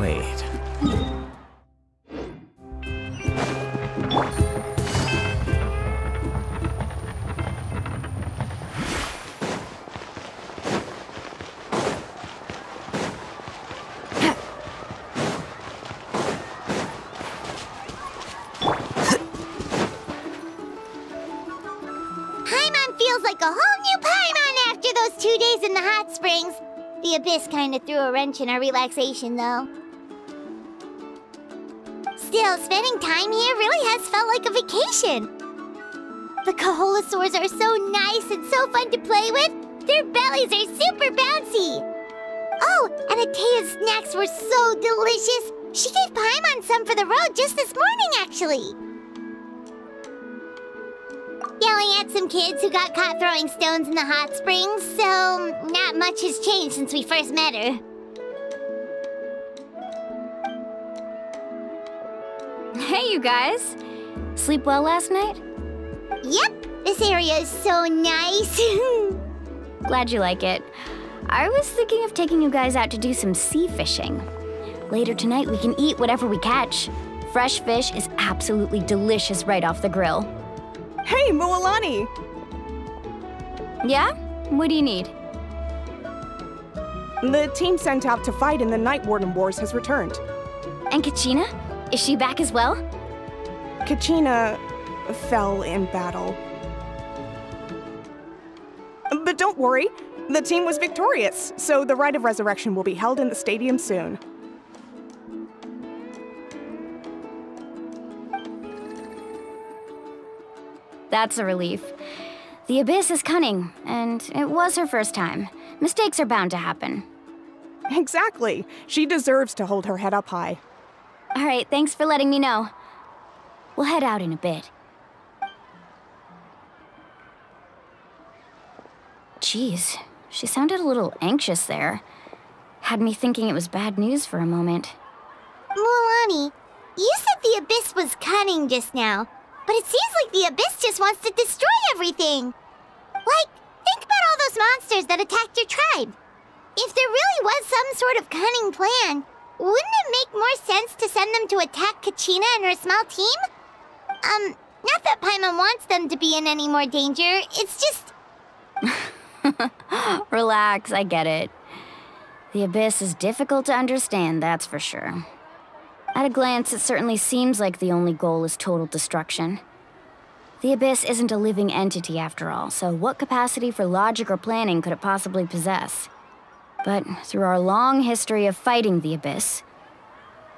Wait. Like a whole new Paimon after those 2 days in the hot springs. The Abyss kind of threw a wrench in our relaxation, though. Still, spending time here really has felt like a vacation. The Kaholosaurs are so nice and so fun to play with. Their bellies are super bouncy. Oh, and Atea's snacks were so delicious. She gave Paimon some for the road just this morning, actually. Yelling at some kids who got caught throwing stones in the hot springs, so not much has changed since we first met her. Hey, you guys. Sleep well last night? Yep, this area is so nice. Glad you like it. I was thinking of taking you guys out to do some sea fishing. Later tonight, we can eat whatever we catch. Fresh fish is absolutely delicious right off the grill. Hey, Mualani! Yeah? What do you need? The team sent out to fight in the Night Warden Wars has returned. And Kachina? Is she back as well? Kachina fell in battle. But don't worry, the team was victorious, so the Rite of Resurrection will be held in the stadium soon. That's a relief. The Abyss is cunning, and it was her first time. Mistakes are bound to happen. Exactly. She deserves to hold her head up high. All right, thanks for letting me know. We'll head out in a bit. Jeez, she sounded a little anxious there. Had me thinking it was bad news for a moment. Mualani, you said the Abyss was cunning just now. But it seems like the Abyss just wants to destroy everything. Like, think about all those monsters that attacked your tribe. If there really was some sort of cunning plan, wouldn't it make more sense to send them to attack Kachina and her small team? Not that Paimon wants them to be in any more danger, it's just... Relax, I get it. The Abyss is difficult to understand, that's for sure. At a glance, it certainly seems like the only goal is total destruction. The Abyss isn't a living entity after all, so what capacity for logic or planning could it possibly possess? But through our long history of fighting the Abyss,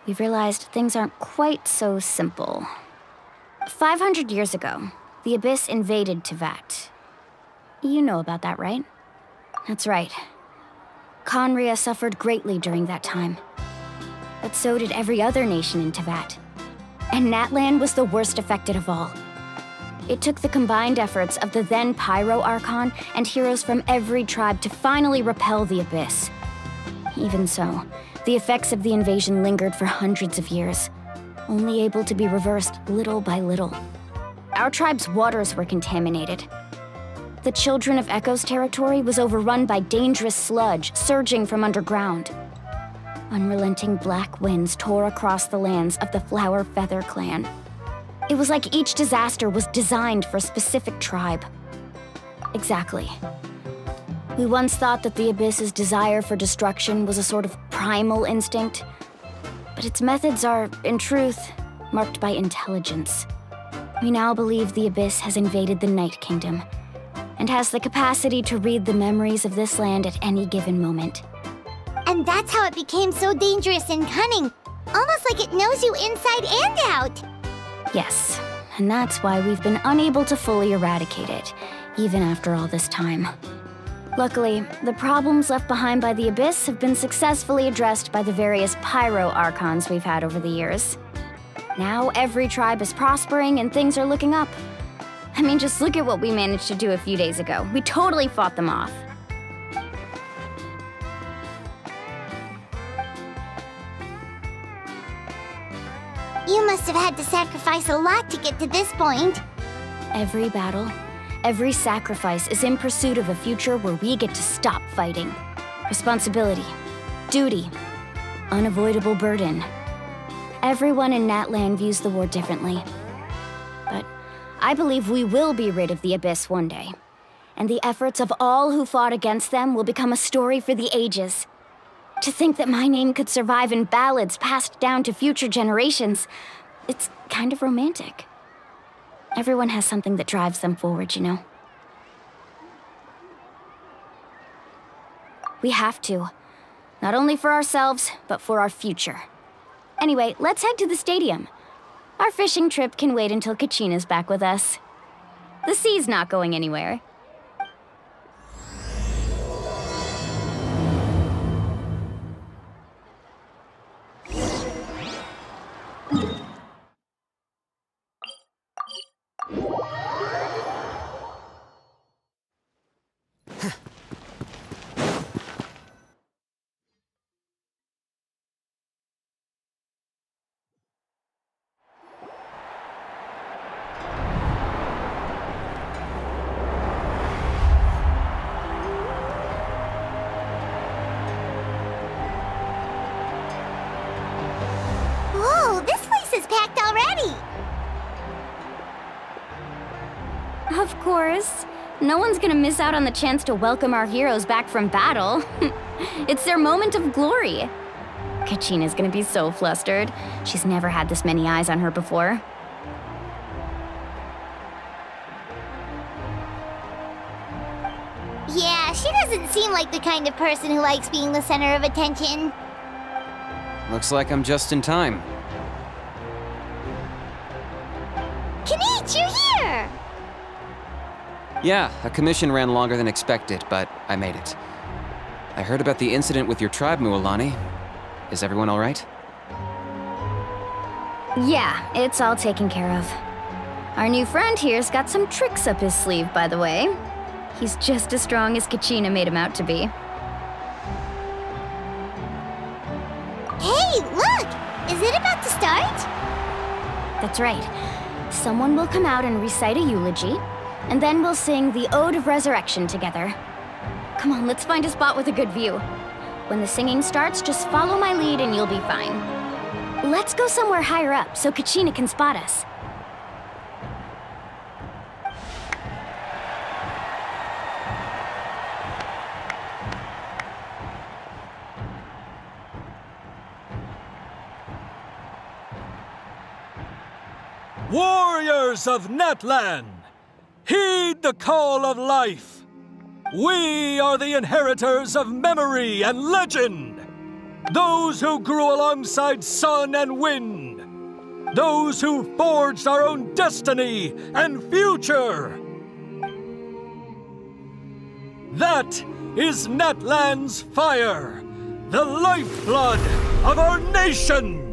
we've realized things aren't quite so simple. 500 years ago, the Abyss invaded Teyvat. You know about that, right? That's right. Khaenri'ah suffered greatly during that time. But so did every other nation in Teyvat. And Natlan was the worst affected of all. It took the combined efforts of the then Pyro Archon and heroes from every tribe to finally repel the Abyss. Even so, the effects of the invasion lingered for hundreds of years, only able to be reversed little by little. Our tribe's waters were contaminated. The Children of Echo's territory was overrun by dangerous sludge surging from underground. Unrelenting black winds tore across the lands of the Flower Feather clan. It was like each disaster was designed for a specific tribe. Exactly. We once thought that the Abyss's desire for destruction was a sort of primal instinct, but its methods are, in truth, marked by intelligence. We now believe the Abyss has invaded the Night Kingdom, and has the capacity to read the memories of this land at any given moment. And that's how it became so dangerous and cunning. Almost like it knows you inside and out. Yes, and that's why we've been unable to fully eradicate it, even after all this time. Luckily, the problems left behind by the Abyss have been successfully addressed by the various Pyro Archons we've had over the years. Now every tribe is prospering and things are looking up. I mean, just look at what we managed to do a few days ago. We totally fought them off. You must have had to sacrifice a lot to get to this point. Every battle, every sacrifice is in pursuit of a future where we get to stop fighting. Responsibility, duty, unavoidable burden. Everyone in Natlan views the war differently. But I believe we will be rid of the Abyss one day. And the efforts of all who fought against them will become a story for the ages. To think that my name could survive in ballads passed down to future generations, it's kind of romantic. Everyone has something that drives them forward, you know? We have to. Not only for ourselves, but for our future. Anyway, let's head to the stadium. Our fishing trip can wait until Kachina's back with us. The sea's not going anywhere. Whoa, this place is packed already! Of course. No one's gonna miss out on the chance to welcome our heroes back from battle. It's their moment of glory. Kachina's gonna be so flustered. She's never had this many eyes on her before. Yeah, she doesn't seem like the kind of person who likes being the center of attention. Looks like I'm just in time. Kanich, you're here! Yeah, a commission ran longer than expected, but I made it. I heard about the incident with your tribe, Mualani. Is everyone all right? Yeah, it's all taken care of. Our new friend here's got some tricks up his sleeve, by the way. He's just as strong as Kachina made him out to be. Hey, look! Is it about to start? That's right. Someone will come out and recite a eulogy, and then we'll sing the Ode of Resurrection together. Come on, let's find a spot with a good view. When the singing starts, just follow my lead and you'll be fine. Let's go somewhere higher up so Kachina can spot us. Warriors of Natlan, heed the call of life. We are the inheritors of memory and legend. Those who grew alongside sun and wind. Those who forged our own destiny and future. That is Natlan's fire, the lifeblood of our nation.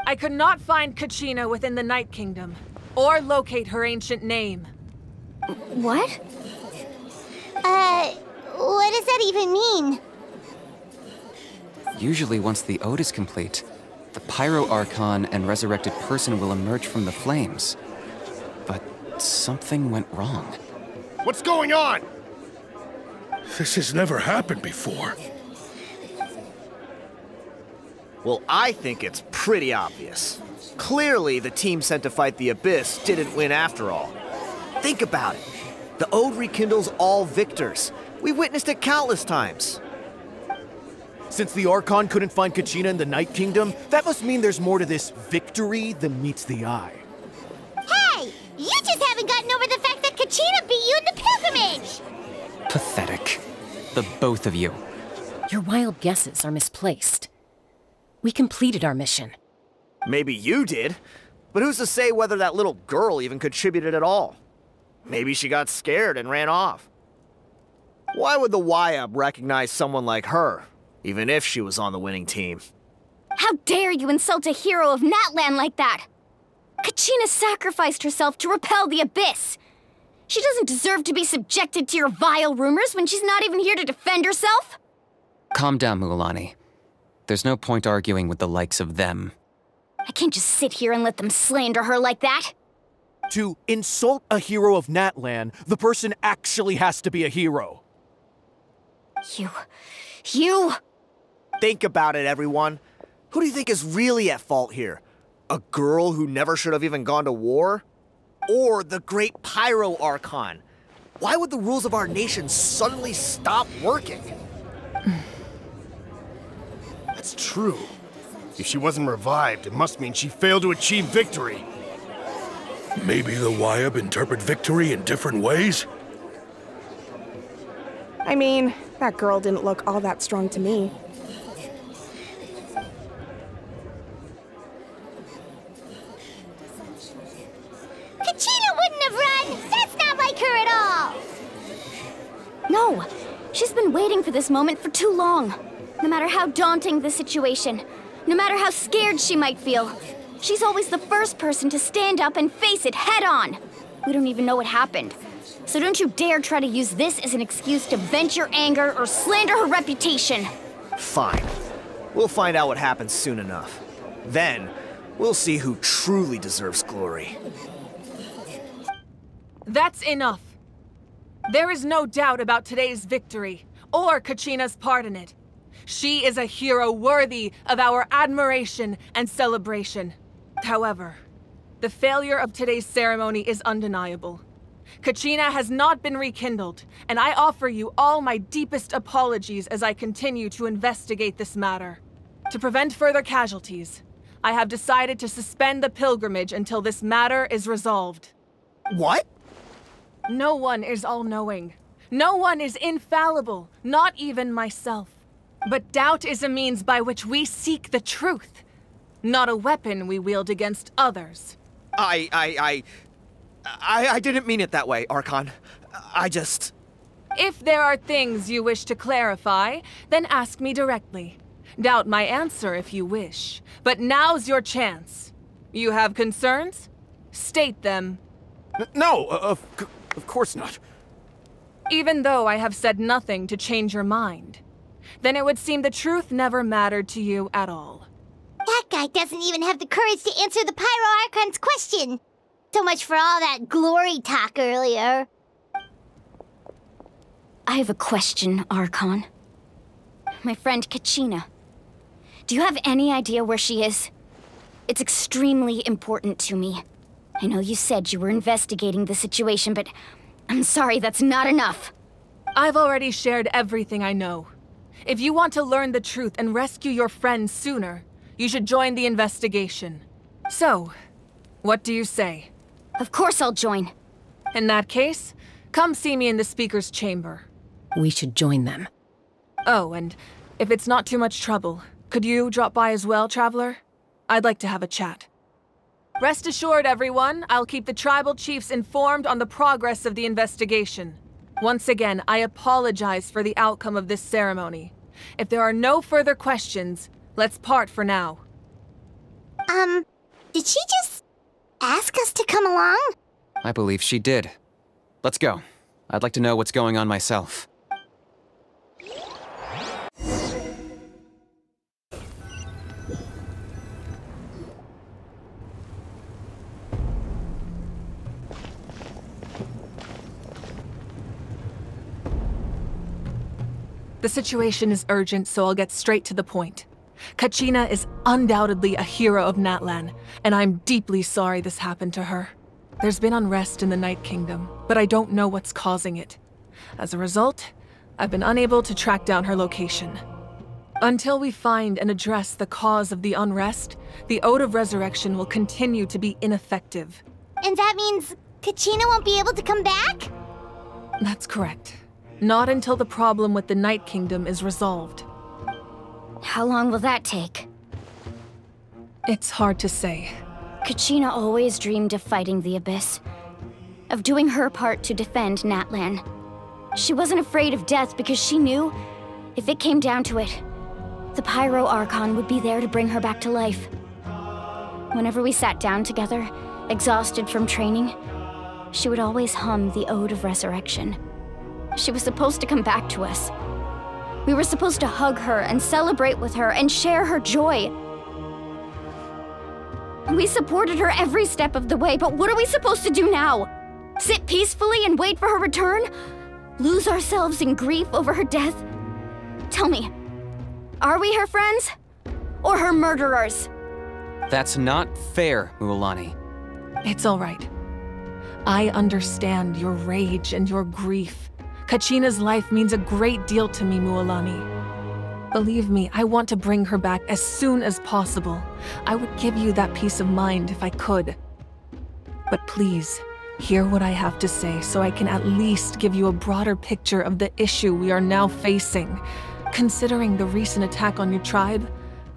I could not find Kachina within the Night Kingdom, or locate her ancient name. What? What does that even mean? Usually once the ode is complete, The Pyro Archon and resurrected person will emerge from the flames. But something went wrong. What's going on? This has never happened before. Well, I think it's pretty obvious. Clearly, the team sent to fight the Abyss didn't win after all. Think about it. The Ode rekindles all victors. We've witnessed it countless times. Since the Archon couldn't find Kachina in the Night Kingdom, that must mean there's more to this victory than meets the eye. Hey! You just haven't gotten over the fact that Kachina beat you in the pilgrimage! Pathetic. The both of you. Your wild guesses are misplaced. We completed our mission. Maybe you did, but who's to say whether that little girl even contributed at all? Maybe she got scared and ran off. Why would the YUB recognize someone like her, even if she was on the winning team? How dare you insult a hero of Natlan like that? Kachina sacrificed herself to repel the Abyss. She doesn't deserve to be subjected to your vile rumors when she's not even here to defend herself. Calm down, Mualani. There's no point arguing with the likes of them. I can't just sit here and let them slander her like that. To insult a hero of Natlan, the person actually has to be a hero. You... Think about it, everyone. Who do you think is really at fault here? A girl who never should have even gone to war? Or the great Pyro Archon? Why would the rules of our nation suddenly stop working? That's true. If she wasn't revived, it must mean she failed to achieve victory. Maybe the YUB interpret victory in different ways? I mean, that girl didn't look all that strong to me. Kachina wouldn't have run! That's not like her at all! No, she's been waiting for this moment for too long. No matter how daunting the situation, no matter how scared she might feel, she's always the first person to stand up and face it head on. We don't even know what happened. So don't you dare try to use this as an excuse to vent your anger or slander her reputation. Fine. We'll find out what happens soon enough. Then, we'll see who truly deserves glory. That's enough. There is no doubt about today's victory, or Kachina's part in it. She is a hero worthy of our admiration and celebration. However, the failure of today's ceremony is undeniable. Kachina has not been rekindled, and I offer you all my deepest apologies as I continue to investigate this matter. To prevent further casualties, I have decided to suspend the pilgrimage until this matter is resolved. What? No one is all-knowing. No one is infallible, not even myself. But doubt is a means by which we seek the truth, not a weapon we wield against others. I didn't mean it that way, Archon. If there are things you wish to clarify, then ask me directly. Doubt my answer if you wish. But now's your chance. You have concerns? State them. No, of course not. Even though I have said nothing to change your mind, then it would seem the truth never mattered to you at all. That guy doesn't even have the courage to answer the Pyro Archon's question. So much for all that glory talk earlier. I have a question, Archon. My friend Kachina. Do you have any idea where she is? It's extremely important to me. I know you said you were investigating the situation, but I'm sorry, that's not enough. I've already shared everything I know. If you want to learn the truth and rescue your friend sooner, you should join the investigation. So, what do you say? Of course I'll join. In that case, come see me in the speaker's chamber. We should join them. Oh, and if it's not too much trouble, could you drop by as well, Traveler? I'd like to have a chat. Rest assured, everyone, I'll keep the tribal chiefs informed on the progress of the investigation. Once again, I apologize for the outcome of this ceremony. If there are no further questions, let's part for now. Did she just ask us to come along? I believe she did. Let's go. I'd like to know what's going on myself. The situation is urgent, so I'll get straight to the point. Kachina is undoubtedly a hero of Natlan, and I'm deeply sorry this happened to her. There's been unrest in the Night Kingdom, but I don't know what's causing it. As a result, I've been unable to track down her location. Until we find and address the cause of the unrest, the Ode of Resurrection will continue to be ineffective. And that means Kachina won't be able to come back? That's correct. Not until the problem with the Night Kingdom is resolved. How long will that take? It's hard to say. Kachina always dreamed of fighting the Abyss, of doing her part to defend Natlan. She wasn't afraid of death because she knew, if it came down to it, the Pyro Archon would be there to bring her back to life. Whenever we sat down together, exhausted from training, she would always hum the Ode of Resurrection. She was supposed to come back to us. We were supposed to hug her and celebrate with her and share her joy. We supported her every step of the way, but what are we supposed to do now? Sit peacefully and wait for her return? Lose ourselves in grief over her death? Tell me, are we her friends? Or her murderers? That's not fair, Mualani. It's all right. I understand your rage and your grief. Kachina's life means a great deal to me, Mualani. Believe me, I want to bring her back as soon as possible. I would give you that peace of mind if I could. But please, hear what I have to say so I can at least give you a broader picture of the issue we are now facing. Considering the recent attack on your tribe,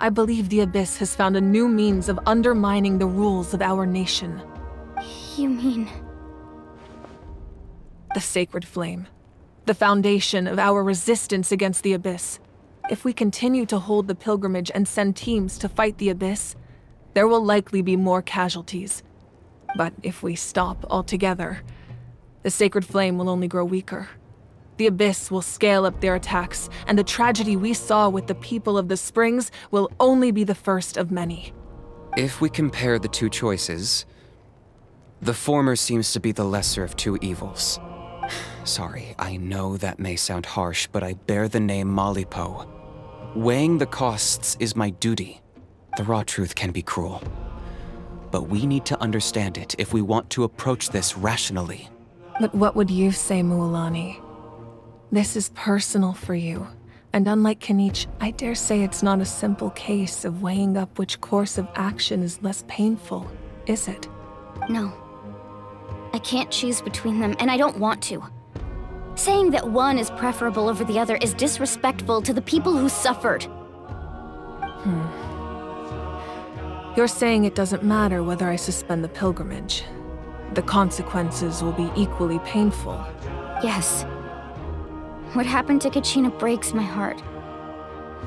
I believe the Abyss has found a new means of undermining the rules of our nation. You mean... The Sacred Flame. The foundation of our resistance against the Abyss. If we continue to hold the pilgrimage and send teams to fight the Abyss, there will likely be more casualties. But if we stop altogether, the Sacred Flame will only grow weaker. The Abyss will scale up their attacks, and the tragedy we saw with the people of the Springs will only be the first of many. If we compare the two choices, the former seems to be the lesser of two evils. Sorry, I know that may sound harsh, but I bear the name Malipo. Weighing the costs is my duty. The raw truth can be cruel. But we need to understand it if we want to approach this rationally. But what would you say, Mualani? This is personal for you. And unlike Kanich, I dare say it's not a simple case of weighing up which course of action is less painful, is it? No. I can't choose between them, and I don't want to. Saying that one is preferable over the other is disrespectful to the people who suffered. You're saying it doesn't matter whether I suspend the pilgrimage. The consequences will be equally painful. Yes. What happened to Kachina breaks my heart.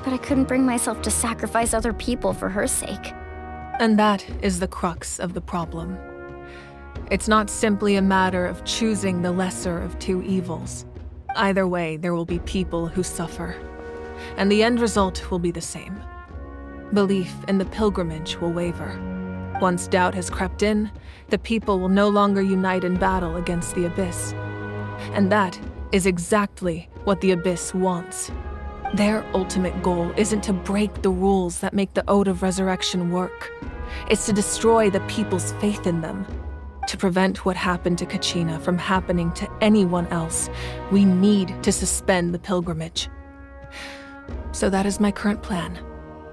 But I couldn't bring myself to sacrifice other people for her sake. And that is the crux of the problem. It's not simply a matter of choosing the lesser of two evils. Either way, there will be people who suffer. And the end result will be the same. Belief in the pilgrimage will waver. Once doubt has crept in, the people will no longer unite in battle against the Abyss. And that is exactly what the Abyss wants. Their ultimate goal isn't to break the rules that make the Ode of Resurrection work. It's to destroy the people's faith in them. To prevent what happened to Kachina from happening to anyone else, we need to suspend the pilgrimage. So that is my current plan.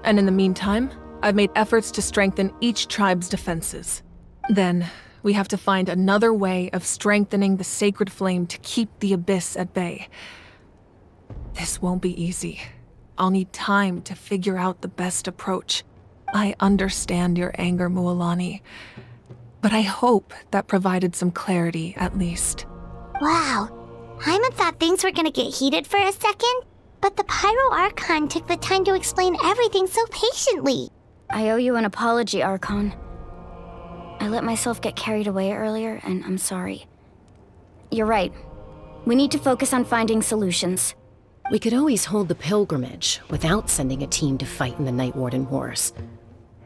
And in the meantime, I've made efforts to strengthen each tribe's defenses. Then, we have to find another way of strengthening the Sacred Flame to keep the Abyss at bay. This won't be easy. I'll need time to figure out the best approach. I understand your anger, Mualani. But I hope that provided some clarity, at least. Wow. Hyman thought things were gonna get heated for a second, but the Pyro Archon took the time to explain everything so patiently. I owe you an apology, Archon. I let myself get carried away earlier, and I'm sorry. You're right. We need to focus on finding solutions. We could always hold the pilgrimage without sending a team to fight in the Night Warden Wars.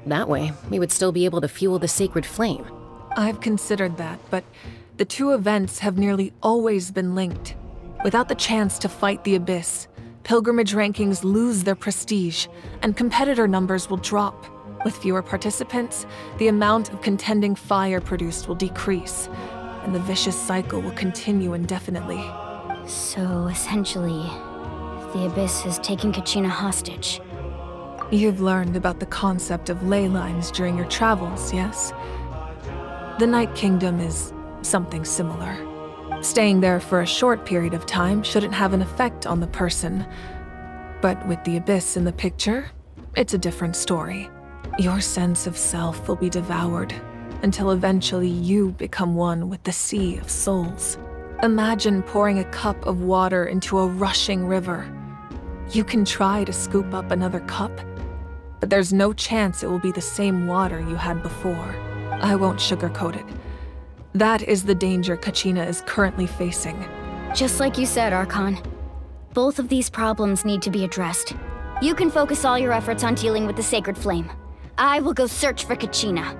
That way, we would still be able to fuel the Sacred Flame. I've considered that, but the two events have nearly always been linked. Without the chance to fight the Abyss, pilgrimage rankings lose their prestige, and competitor numbers will drop. With fewer participants, the amount of contending fire produced will decrease, and the vicious cycle will continue indefinitely. So, essentially, the Abyss is taking Kachina hostage. You've learned about the concept of ley lines during your travels, yes? The Night Kingdom is something similar. Staying there for a short period of time shouldn't have an effect on the person. But with the Abyss in the picture, it's a different story. Your sense of self will be devoured until eventually you become one with the Sea of Souls. Imagine pouring a cup of water into a rushing river. You can try to scoop up another cup, but there's no chance it will be the same water you had before. I won't sugarcoat it. That is the danger Kachina is currently facing. Just like you said, Archon. Both of these problems need to be addressed. You can focus all your efforts on dealing with the Sacred Flame. I will go search for Kachina.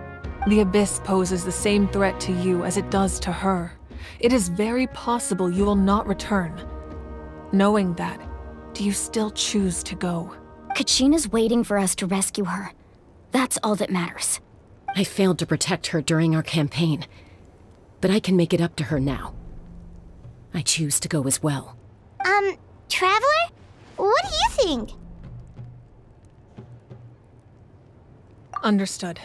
The Abyss poses the same threat to you as it does to her. It is very possible you will not return. Knowing that, do you still choose to go? Kachina's waiting for us to rescue her. That's all that matters. I failed to protect her during our campaign, but I can make it up to her now. I choose to go as well. Traveler? What do you think? Understood.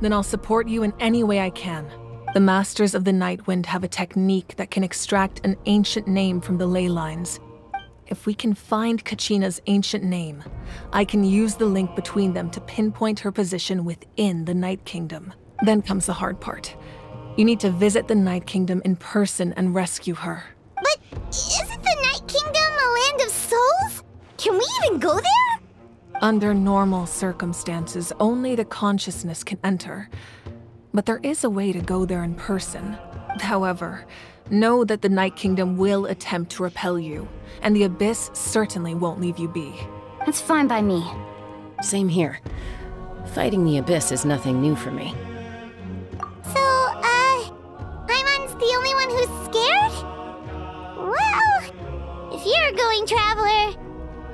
Then I'll support you in any way I can. The Masters of the Nightwind have a technique that can extract an ancient name from the ley lines. If we can find Kachina's ancient name, I can use the link between them to pinpoint her position within the Night Kingdom. Then comes the hard part. You need to visit the Night Kingdom in person and rescue her. But isn't the Night Kingdom a land of souls? Can we even go there? Under normal circumstances, only the consciousness can enter. But there is a way to go there in person. However, know that the Night Kingdom will attempt to repel you, and the Abyss certainly won't leave you be. That's fine by me. Same here. Fighting the Abyss is nothing new for me. So, Paimon's the only one who's scared? Well, if you're going, Traveler,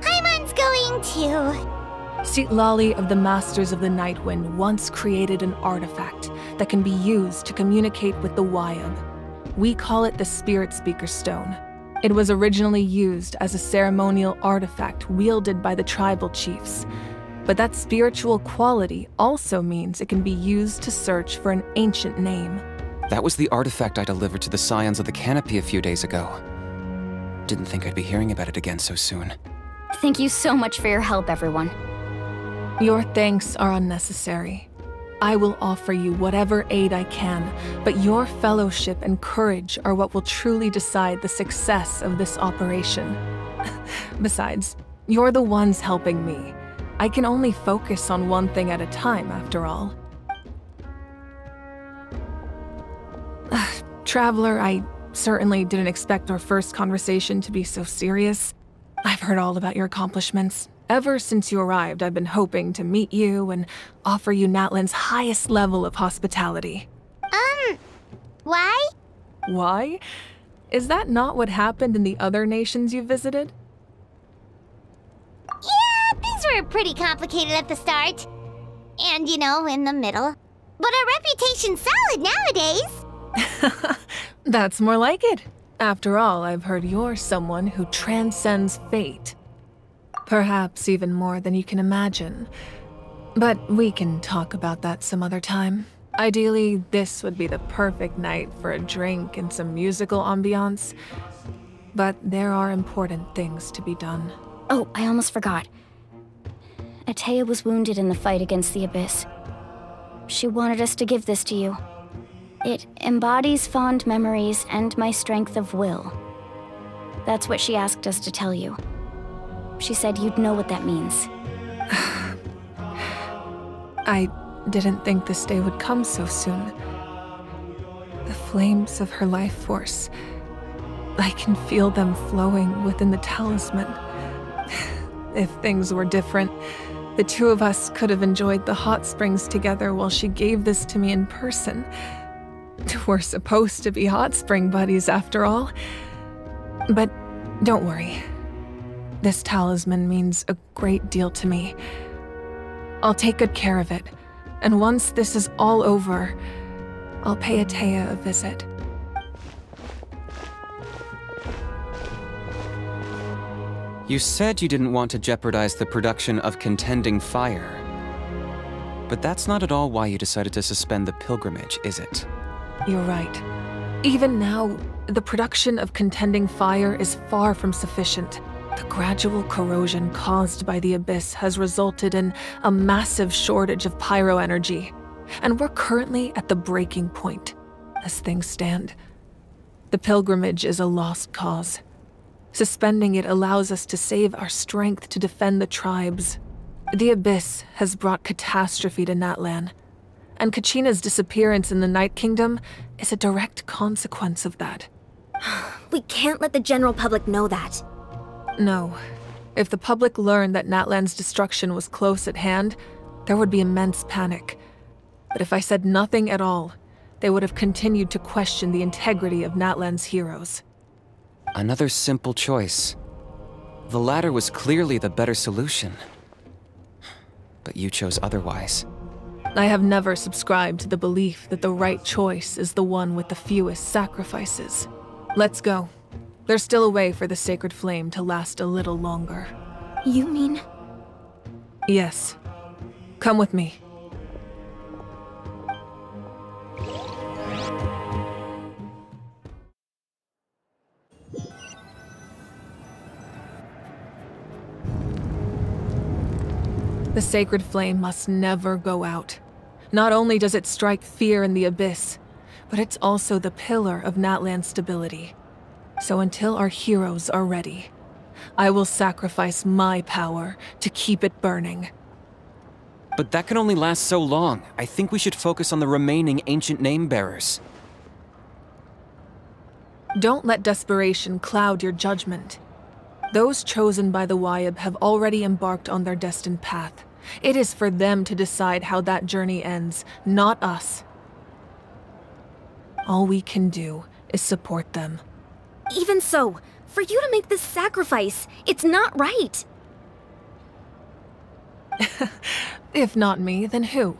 Paimon's going too. Citlali of the Masters of the Nightwind once created an artifact that can be used to communicate with the Wyab. We call it the Spirit Speaker Stone. It was originally used as a ceremonial artifact wielded by the tribal chiefs. But that spiritual quality also means it can be used to search for an ancient name. That was the artifact I delivered to the Scions of the Canopy a few days ago. Didn't think I'd be hearing about it again so soon. Thank you so much for your help, everyone. Your thanks are unnecessary. I will offer you whatever aid I can, but your fellowship and courage are what will truly decide the success of this operation. Besides, you're the ones helping me. I can only focus on one thing at a time, after all. Traveler, I certainly didn't expect our first conversation to be so serious. I've heard all about your accomplishments. Ever since you arrived, I've been hoping to meet you and offer you Natlan's highest level of hospitality. Why? Why? Is that not what happened in the other nations you visited? Yeah, things were pretty complicated at the start. And, you know, in the middle. But our reputation's solid nowadays. That's more like it. After all, I've heard you're someone who transcends fate. Perhaps even more than you can imagine. But we can talk about that some other time. Ideally, this would be the perfect night for a drink and some musical ambiance. But there are important things to be done. Oh, I almost forgot. Atea was wounded in the fight against the Abyss. She wanted us to give this to you. It embodies fond memories and my strength of will. That's what she asked us to tell you. She said you'd know what that means. I didn't think this day would come so soon. The flames of her life force. I can feel them flowing within the talisman. If things were different, the two of us could have enjoyed the hot springs together while she gave this to me in person. We're supposed to be hot spring buddies after all. But don't worry. This talisman means a great deal to me. I'll take good care of it, and once this is all over, I'll pay Atea a visit. You said you didn't want to jeopardize the production of contending fire. But that's not at all why you decided to suspend the pilgrimage, is it? You're right. Even now, the production of contending fire is far from sufficient. The gradual corrosion caused by the Abyss has resulted in a massive shortage of pyro energy, and we're currently at the breaking point, as things stand. The pilgrimage is a lost cause. Suspending it allows us to save our strength to defend the tribes. The Abyss has brought catastrophe to Natlan, and Kachina's disappearance in the Night Kingdom is a direct consequence of that. We can't let the general public know that. No. If the public learned that Natlan's destruction was close at hand, there would be immense panic. But if I said nothing at all, they would have continued to question the integrity of Natlan's heroes. Another simple choice. The latter was clearly the better solution. But you chose otherwise. I have never subscribed to the belief that the right choice is the one with the fewest sacrifices. Let's go. There's still a way for the sacred flame to last a little longer. You mean? Yes. Come with me. The sacred flame must never go out. Not only does it strike fear in the Abyss, but it's also the pillar of Natlan's stability. So until our heroes are ready, I will sacrifice my power to keep it burning. But that can only last so long. I think we should focus on the remaining ancient name-bearers. Don't let desperation cloud your judgment. Those chosen by the Wayab have already embarked on their destined path. It is for them to decide how that journey ends, not us. All we can do is support them. Even so, for you to make this sacrifice, it's not right. If not me, then who?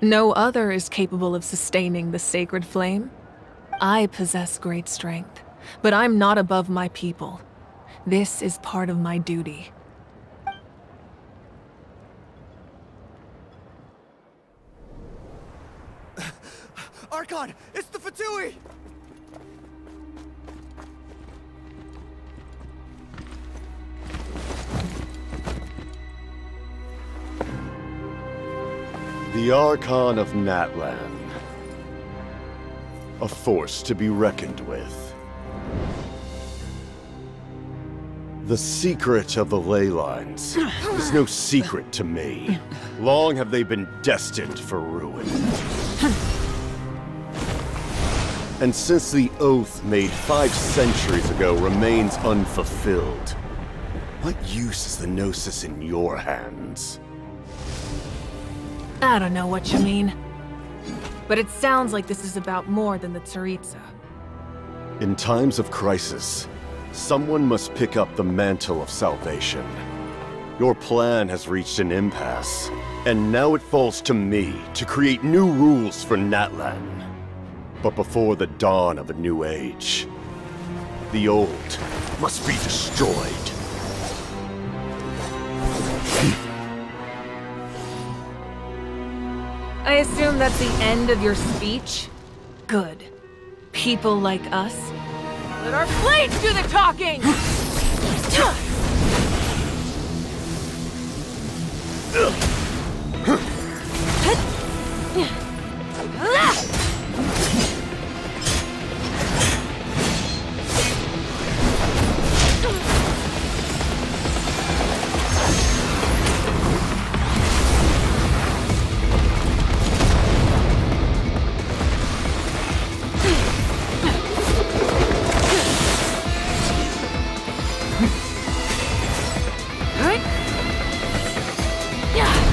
No other is capable of sustaining the sacred flame. I possess great strength, but I'm not above my people. This is part of my duty. Archon, it's the Fatui! The Archon of Natlan. A force to be reckoned with. The secret of the ley lines is no secret to me. Long have they been destined for ruin. And since the oath made 5 centuries ago remains unfulfilled, what use is the Gnosis in your hands? I don't know what you mean. But it sounds like this is about more than the Tsaritsa. In times of crisis, someone must pick up the mantle of salvation. Your plan has reached an impasse, and now it falls to me to create new rules for Natlan. But before the dawn of a new age, the old must be destroyed. I assume that's the end of your speech? Good. People like us. Let our blades do the talking! Yeah.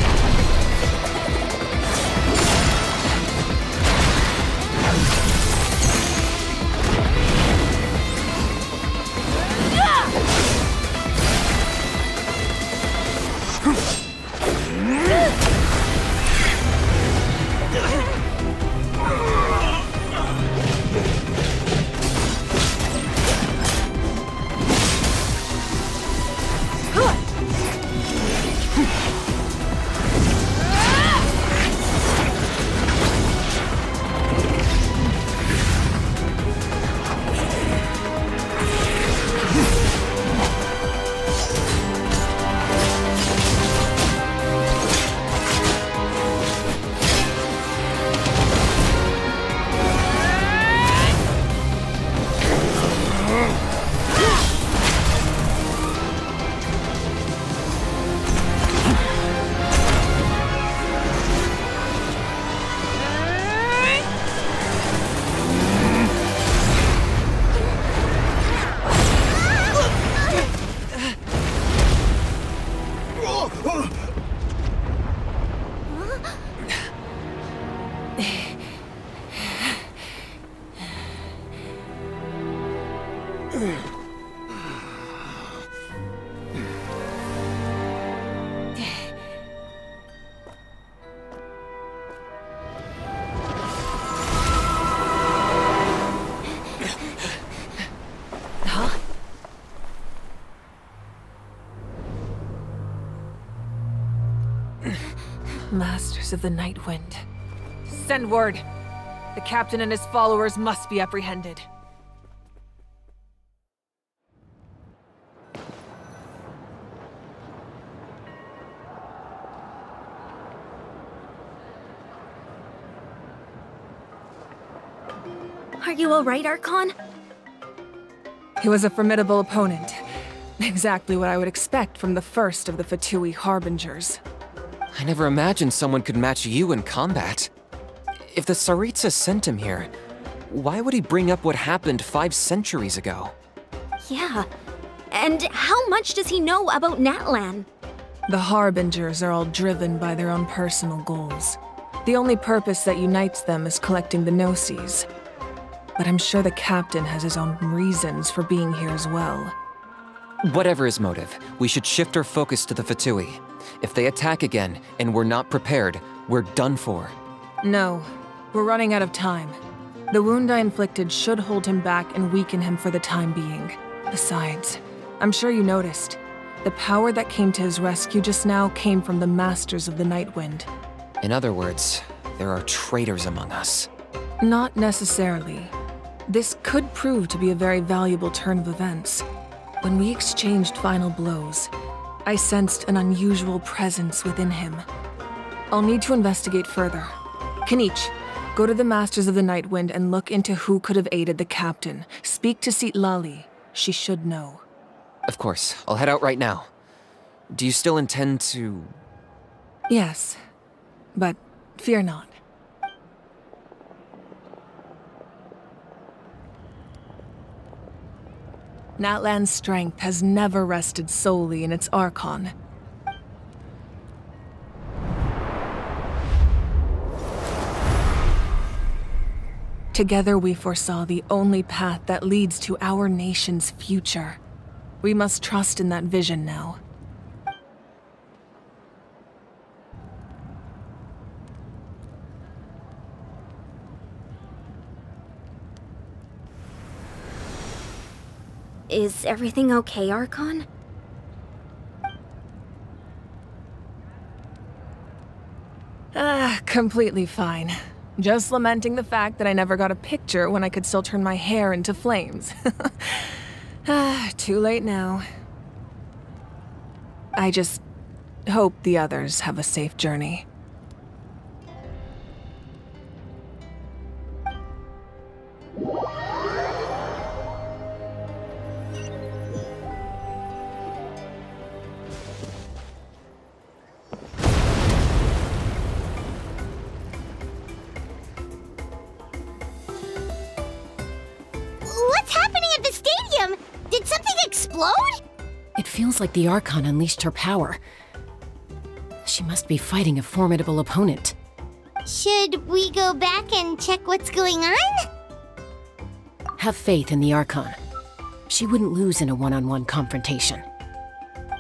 Masters of the Night Wind. Send word. The captain and his followers must be apprehended. Are you alright, Archon? He was a formidable opponent. Exactly what I would expect from the first of the Fatui Harbingers. I never imagined someone could match you in combat. If the Tsaritsa sent him here, why would he bring up what happened 5 centuries ago? Yeah. And how much does he know about Natlan? The Harbingers are all driven by their own personal goals. The only purpose that unites them is collecting the Gnosis. But I'm sure the captain has his own reasons for being here as well. Whatever his motive, we should shift our focus to the Fatui. If they attack again, and we're not prepared, we're done for. No, we're running out of time. The wound I inflicted should hold him back and weaken him for the time being. Besides, I'm sure you noticed, the power that came to his rescue just now came from the Masters of the Night Wind. In other words, there are traitors among us. Not necessarily. This could prove to be a very valuable turn of events. When we exchanged final blows, I sensed an unusual presence within him. I'll need to investigate further. Kanich, go to the Masters of the Night Wind and look into who could have aided the captain. Speak to Sitlali. She should know. Of course, I'll head out right now. Do you still intend to... Yes, but fear not. Natlan's strength has never rested solely in its Archon. Together we foresaw the only path that leads to our nation's future. We must trust in that vision now. Is everything okay, Archon? Completely fine. Just lamenting the fact that I never got a picture when I could still turn my hair into flames. Too late now. I just hope the others have a safe journey. What's happening at the stadium? Did something explode? It feels like the Archon unleashed her power. She must be fighting a formidable opponent. Should we go back and check what's going on? Have faith in the Archon. She wouldn't lose in a one-on-one confrontation.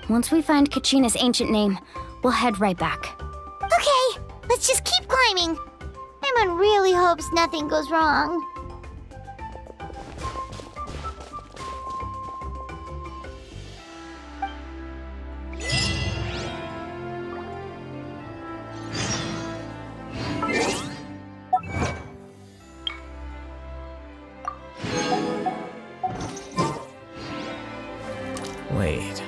Once we find Kachina's ancient name, we'll head right back. Okay, let's just keep climbing. Paimon really hopes nothing goes wrong. Wait.